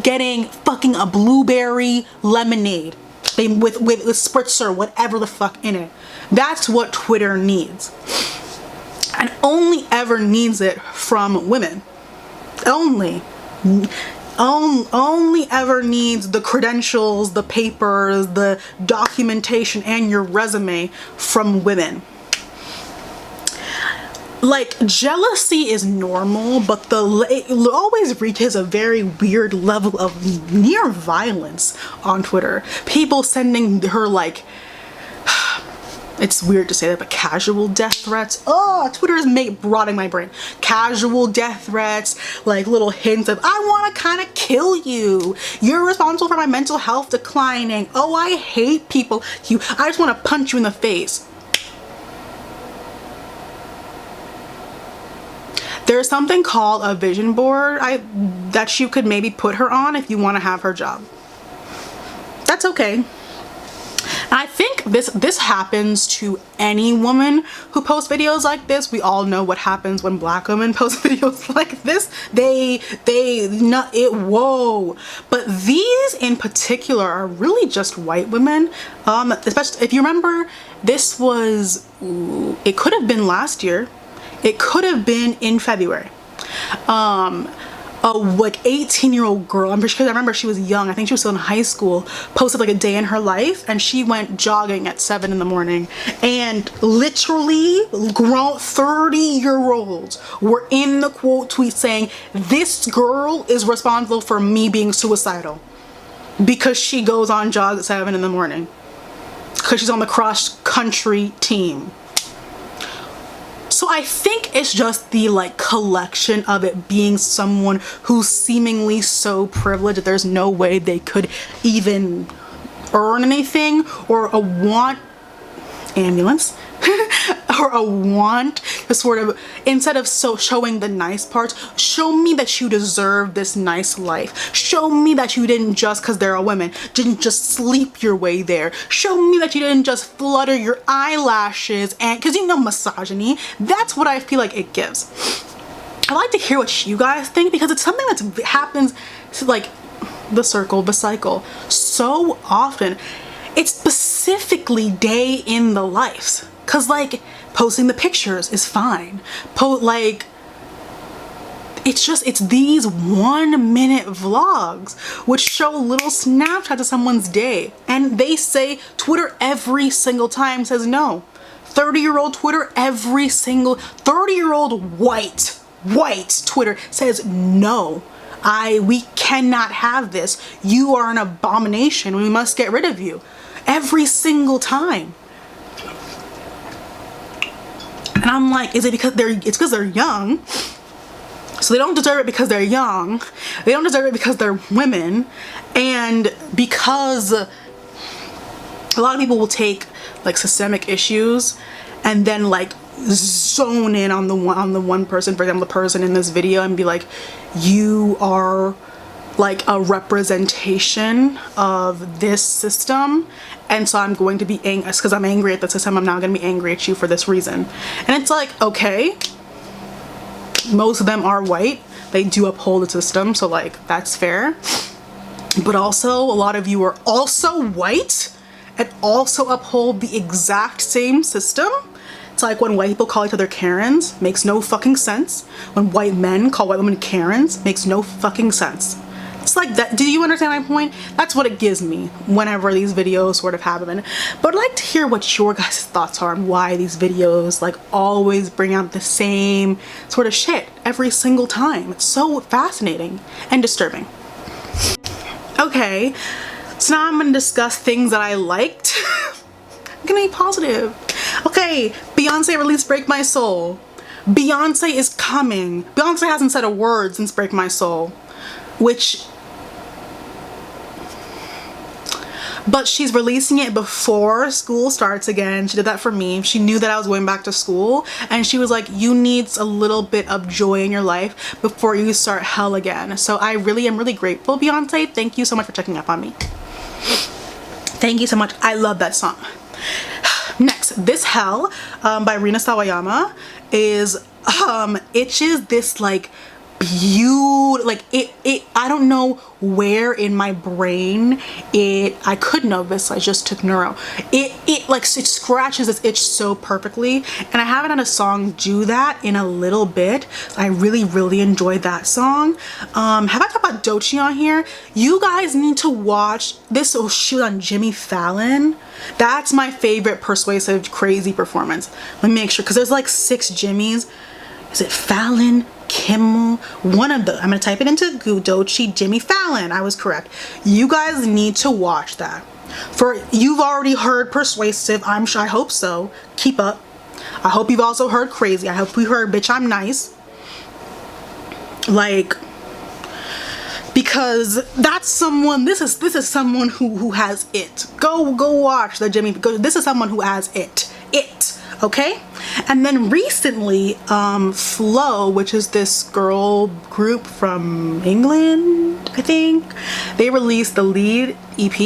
getting fucking a blueberry lemonade with spritzer, whatever the fuck in it. That's what Twitter needs, and only ever needs it from women. Only ever needs the credentials, the papers, the documentation, and your resume from women. Like, jealousy is normal, but it always reaches a very weird level of near violence on Twitter. People sending her like, it's weird to say that, but casual death threats. Oh, Twitter is rotting my brain. Casual death threats, like little hints of, I want to kind of kill you. You're responsible for my mental health declining. Oh, I hate people. I just want to punch you in the face. There's something called a vision board that you could maybe put her on if you want to have her job. That's okay. And I think this happens to any woman who posts videos like this. We all know what happens when black women post videos like this. Whoa. But these in particular are really just white women. Especially if you remember, it could have been last year. It could have been in February. A like 18-year-old girl, I remember she was young, I think she was still in high school, posted like a day in her life, and she went jogging at 7 in the morning, and literally grown 30-year-olds were in the quote tweet saying, this girl is responsible for me being suicidal because she goes on jogs at 7 in the morning. because she's on the cross country team. So I think it's just the like collection of it being someone who's seemingly so privileged that there's no way they could even earn anything, or a want ambulance or a want to sort of, instead of showing the nice parts, show me that you deserve this nice life. Show me that you didn't just, because they're all women, didn't just sleep your way there. Show me that you didn't just flutter your eyelashes, and because you know, misogyny, that's what I feel like it gives. I like to hear what you guys think, because it's something that happens to like the cycle so often. It's specifically day in the lives, because like posting the pictures is fine. Like it's these 1 minute vlogs which show little snapshots of someone's day, and they say Twitter every single time says no. 30-year-old Twitter, every single 30-year-old white Twitter says no. We cannot have this. You are an abomination. We must get rid of you. Every single time. And I'm like, is it because it's because they're young? So they don't deserve it because they're young. They don't deserve it because they're women. And because a lot of people will take like systemic issues and then like zone in on the one person, for example, the person in this video, and be like, you are like a representation of this system, and so I'm going to be angry because I'm angry at the system. I'm now going to be angry at you for this reason. And it's like, okay, most of them are white, they do uphold the system, so like that's fair. But also a lot of you are also white and also uphold the exact same system. It's like when white people call each other Karens, makes no fucking sense. When white men call white women Karens, makes no fucking sense. It's like that. Do you understand my point? That's what it gives me whenever these videos sort of happen. But I'd like to hear what your guys' thoughts are on why these videos like always bring out the same sort of shit every single time. It's so fascinating and disturbing. Okay, so now I'm gonna discuss things that I liked. I'm gonna be positive. Okay, Beyonce released Break My Soul. Beyonce is coming. Beyonce hasn't said a word since Break My Soul, but she's releasing it before school starts again. She did that for me. She knew that I was going back to school, and she was like, you need a little bit of joy in your life before you start hell again. So I really am really grateful, Beyonce. Thank you so much for checking up on me. Thank you so much. I love that song. Next, This Hell by Rina Sawayama is itches this like beautiful, like it I don't know where in my brain I could know this, I just took neuro. It like it scratches this itch so perfectly, and I haven't had a song do that in a little bit. I really enjoyed that song. Have I talked about Doechii on here? You guys need to watch this. Oh, she was on Jimmy Fallon. That's my favorite persuasive crazy performance. Let me make sure, because there's like 6 Jimmys. Is it Fallon, Kimmel? One of them. I'm gonna type it into Google. Doechii, Jimmy Fallon. I was correct. You guys need to watch that. For you've already heard persuasive. I'm sure. I hope so. Keep up. I hope you've also heard crazy. I hope we heard bitch I'm nice. Like, because that's someone. This is someone who has it. Go watch the Jimmy. This is someone who has it. Okay? And then recently, Flow, which is this girl group from England, I think, they released the lead EP.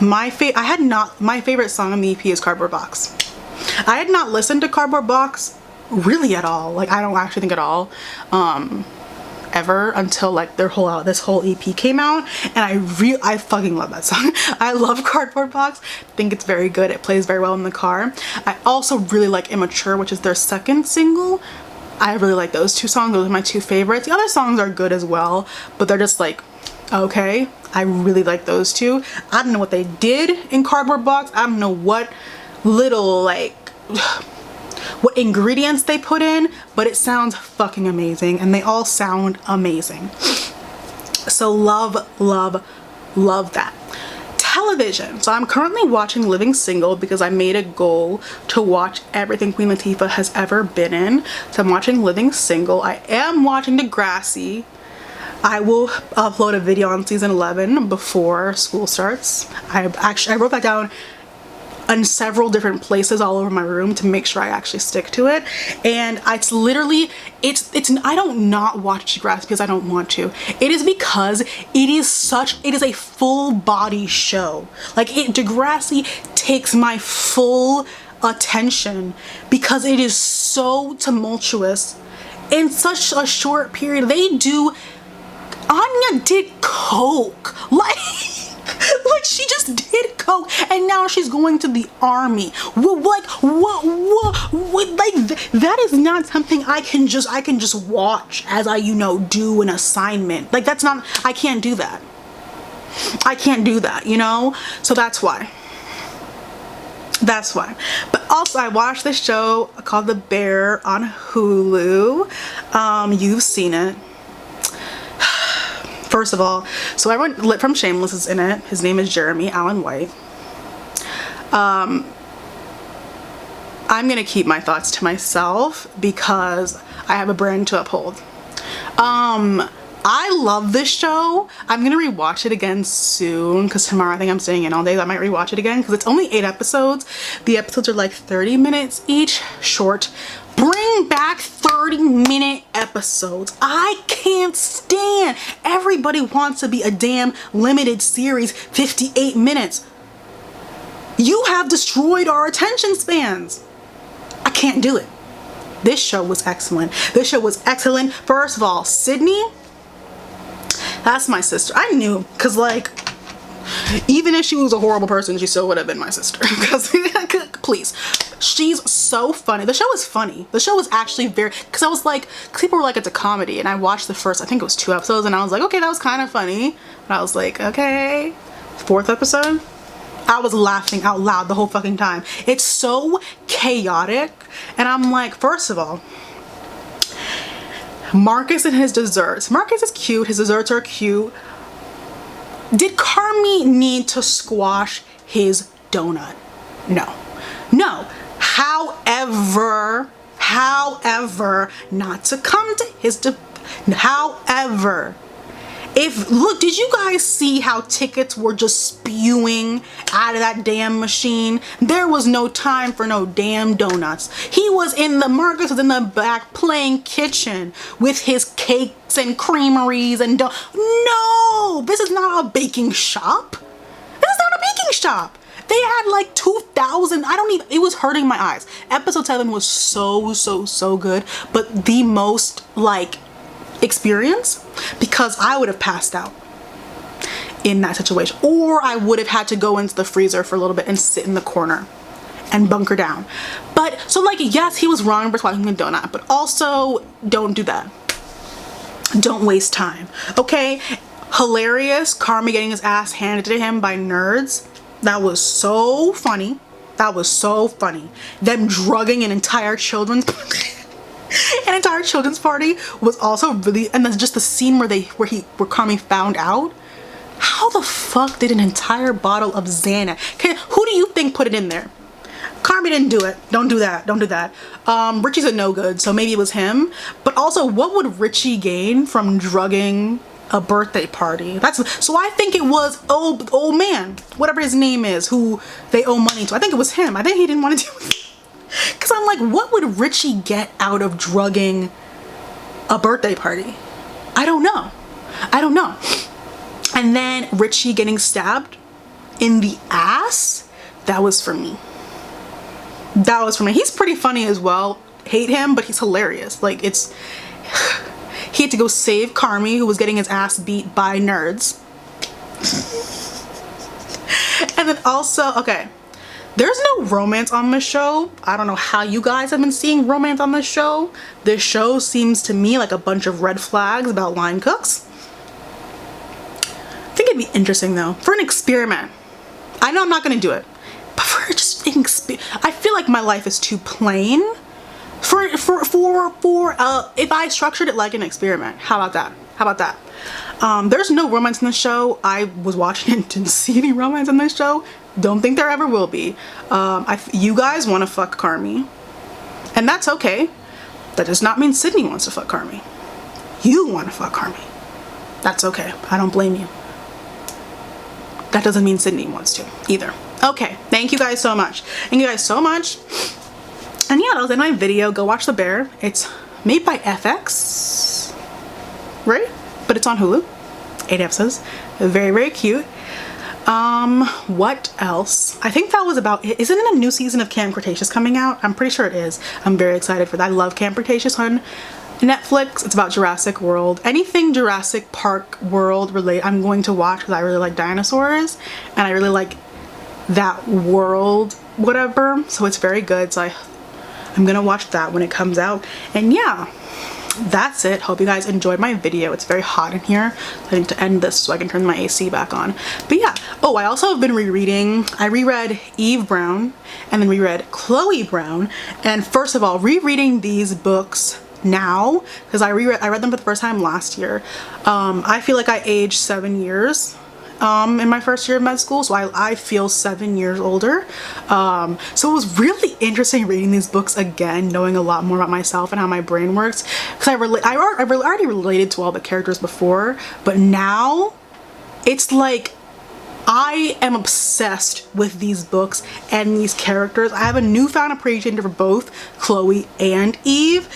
My favorite song on the EP is Cardboard Box. I had not listened to Cardboard Box really at all. Like, I don't actually think at all. Ever until like this whole EP came out, and I fucking love that song. I love Cardboard Box. I think it's very good. It plays very well in the car. I also really like Immature, which is their second single. I really like those 2 songs. Those are my 2 favorites. The other songs are good as well, but they're just like, okay. I really like those 2. I don't know what they did in Cardboard Box. I don't know what little like what ingredients they put in, but it sounds fucking amazing, and they all sound amazing. So love that. television. So I'm currently watching Living Single because I made a goal to watch everything Queen Latifah has ever been in. So I'm watching Living Single. I am watching Degrassi. I will upload a video on season 11 before school starts. I wrote that down in several different places all over my room to make sure I actually stick to it. And it's literally, I don't not watch Degrassi because I don't want to. It is because it is a full body show. Like Degrassi takes my full attention because it is so tumultuous in such a short period. Anya did coke. Like she just did coke, and now she's going to the army. Like what? Like that is not something I can just watch as I do an assignment. Like that's not. I can't do that. I can't do that. So that's why. That's why. But also I watched this show called The Bear on Hulu. You've seen it. First of all, so everyone from Shameless is in it. His name is Jeremy Allen White. I'm gonna keep my thoughts to myself because I have a brand to uphold. I love this show. I'm gonna rewatch it again soon because tomorrow I think I'm staying in all day. I might rewatch it again because it's only 8 episodes. The episodes are like 30 minutes each, short. Bring back 30-minute episodes. I can't stand. Everybody wants to be a damn limited series, 58 minutes. You have destroyed our attention spans. I can't do it. This show was excellent. This show was excellent. First of all, Sydney, that's my sister. I knew, because like, even if she was a horrible person, she still would have been my sister. Because, please. She's so funny. The show is funny. The show was actually very, because I was like, people were like, it's a comedy. And I watched the first, I think it was 2 episodes. And I was like, okay, that was kind of funny. And I was like, okay. 4th episode, I was laughing out loud the whole fucking time. It's so chaotic. And I'm like, first of all, Marcus and his desserts. Marcus is cute. His desserts are cute. Did Carmi need to squash his donut? No. No. However, not to come to his however, look, did you guys see how tickets were just spewing out of that damn machine? There was no time for no damn donuts. Marcus was in the back playing kitchen with his cakes and creameries and no, this is not a baking shop. This is not a baking shop. They had like 2,000, it was hurting my eyes. Episode 7 was so good, but the most like experience, because I would have passed out in that situation, or I would have had to go into the freezer for a little bit and sit in the corner and bunker down. But so like, yes, he was wrong for squashing a donut, but also don't do that. Don't waste time, okay? Hilarious, Carmi getting his ass handed to him by nerds. That was so funny. That was so funny. Them drugging an entire children's party was also really, and then just the scene where Carmi found out. How the fuck did an entire bottle of Xanax? Who do you think put it in there? Carmi didn't do it. Don't do that. Don't do that. Richie's a no good, so maybe it was him. But also, what would Richie gain from drugging a birthday party? So I think it was old man, whatever his name is, who they owe money to. I think it was him. I think he didn't want to do it. Because I'm like, what would Richie get out of drugging a birthday party? I don't know. I don't know. And then Richie getting stabbed in the ass, that was for me. That was for me. He's pretty funny as well. Hate him, but he's hilarious. Like, he had to go save Carmi, who was getting his ass beat by nerds. And then also, okay, there's no romance on this show. I don't know how you guys have been seeing romance on this show. This show seems to me like a bunch of red flags about line cooks. I think it'd be interesting though, for an experiment. I know I'm not gonna do it, but for just an I feel like my life is too plain for if I structured it like an experiment. How about that? How about that? There's no romance in the show. I was watching it and didn't see any romance in this show. Don't think there ever will be. You guys want to fuck Carmi, and that's okay. That does not mean Sydney wants to fuck Carmi. You want to fuck Carmi. That's okay. I don't blame you. That doesn't mean Sydney wants to either. Okay, thank you guys so much. Thank you guys so much. And yeah, that was in my video. Go watch The Bear. It's made by FX, right? But it's on Hulu. 8 episodes. Very, very cute. What else? I think that was about it. Isn't it a new season of Camp Cretaceous coming out? I'm pretty sure it is. I'm very excited for that. I love Camp Cretaceous on Netflix. It's about Jurassic World. Anything Jurassic Park world related I'm going to watch because I really like dinosaurs and I really like that world, whatever. So it's very good. So I'm gonna watch that when it comes out. And yeah, that's it. Hope you guys enjoyed my video. It's very hot in here. I need to end this so I can turn my AC back on. But yeah. Oh, I also have been rereading. I reread Eve Brown and then reread Chloe Brown. And first of all, rereading these books now, because I read them for the first time last year. I feel like I aged 7 years in my first year of med school, so I feel 7 years older. So it was really interesting reading these books again, knowing a lot more about myself and how my brain works, because I already related to all the characters before, but now it's like I am obsessed with these books and these characters. I have a newfound appreciation for both Chloe and Eve.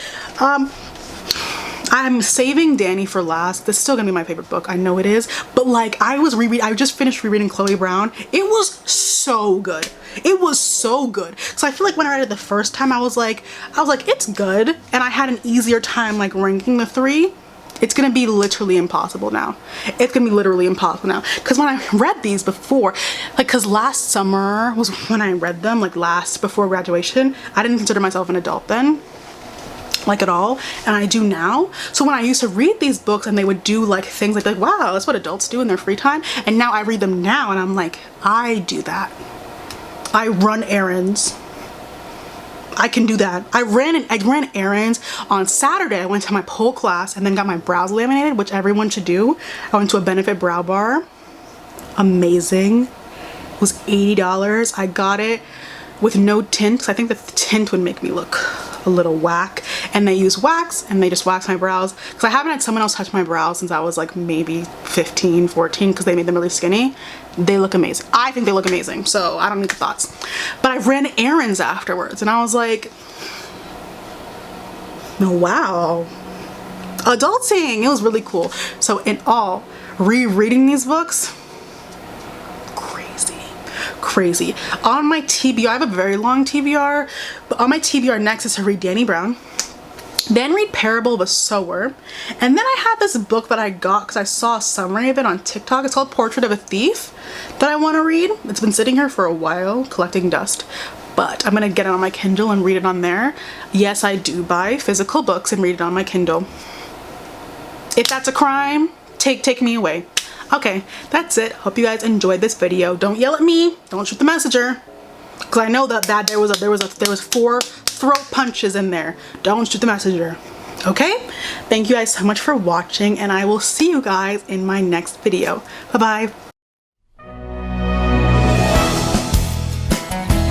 I'm saving Danny for last. This is still gonna be my favorite book. I know it is, but like I just finished rereading Chloe Brown. It was so good. It was so good. So I feel like when I read it the first time, I was like, it's good. And I had an easier time like ranking the three. It's gonna be literally impossible now. It's gonna be literally impossible now. Cause when I read these before, like, cause last summer was when I read them, like before graduation. I didn't consider myself an adult then, like at all, and I do now. So when I used to read these books and they would do like things like wow, that's what adults do in their free time, and now I read them now and I'm like, I do that. I run errands. I can do that. I ran errands on Saturday. I went to my pole class and then got my brows laminated, which everyone should do. I went to a Benefit brow bar. Amazing. It was $80. I got it with no tint, because I think the tint would make me look a little whack, and they use wax and they just wax my brows, because I haven't had someone else touch my brows since I was like maybe 15, 14, because they made them really skinny. They look amazing. I think they look amazing, so I don't need the thoughts. But I ran errands afterwards and I was like, wow, adulting. It was really cool. So in all, rereading these books, crazy. On my TBR, I have a very long TBR, but on my TBR next is to read Danny Brown, then read Parable of a Sower, and then I have this book that I got because I saw a summary of it on TikTok. It's called Portrait of a Thief, that I want to read. It's been sitting here for a while collecting dust, but I'm gonna get it on my Kindle and read it on there. Yes, I do buy physical books and read it on my Kindle. If that's a crime, take me away. Okay, that's it. Hope you guys enjoyed this video. Don't yell at me. Don't shoot the messenger, because I know that there was 4 throat punches in there. Don't shoot the messenger. Okay? Thank you guys so much for watching, and I will see you guys in my next video. Bye bye.